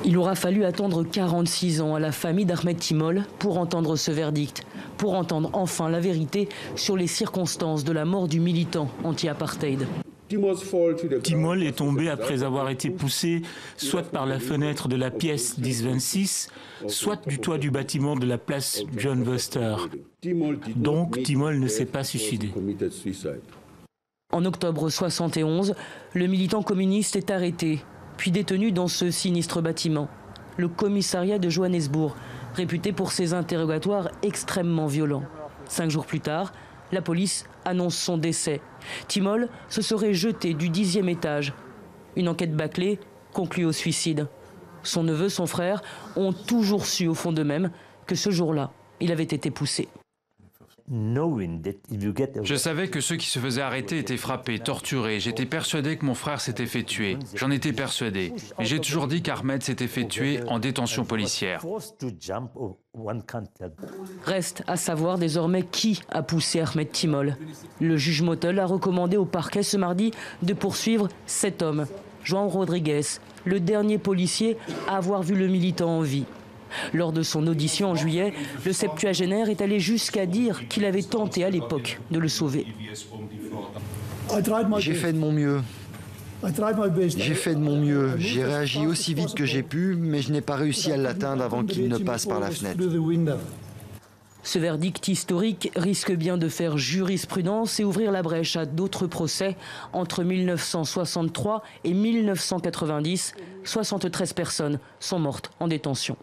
Il aura fallu attendre 46 ans à la famille d'Ahmed Timol pour entendre ce verdict, pour entendre enfin la vérité sur les circonstances de la mort du militant anti-apartheid. Timol est tombé après avoir été poussé soit par la fenêtre de la pièce 1026, soit du toit du bâtiment de la place John Vorster. Donc Timol ne s'est pas suicidé. En octobre 71, le militant communiste est arrêté, puis détenu dans ce sinistre bâtiment, le commissariat de Johannesburg, réputé pour ses interrogatoires extrêmement violents. 5 jours plus tard, la police annonce son décès. Timol se serait jeté du 10e étage. Une enquête bâclée conclut au suicide. Son neveu, son frère ont toujours su au fond d'eux-mêmes que ce jour-là, il avait été poussé. Je savais que ceux qui se faisaient arrêter étaient frappés, torturés. J'étais persuadé que mon frère s'était fait tuer. J'en étais persuadé. Mais j'ai toujours dit qu'Ahmed s'était fait tuer en détention policière. Reste à savoir désormais qui a poussé Ahmed Timol. Le juge Motel a recommandé au parquet ce mardi de poursuivre 7 hommes. João Rodrigues, le dernier policier à avoir vu le militant en vie. Lors de son audition en juillet, le septuagénaire est allé jusqu'à dire qu'il avait tenté à l'époque de le sauver. J'ai fait de mon mieux. J'ai réagi aussi vite que j'ai pu, mais je n'ai pas réussi à l'atteindre avant qu'il ne passe par la fenêtre. Ce verdict historique risque bien de faire jurisprudence et ouvrir la brèche à d'autres procès. Entre 1963 et 1990, 73 personnes sont mortes en détention.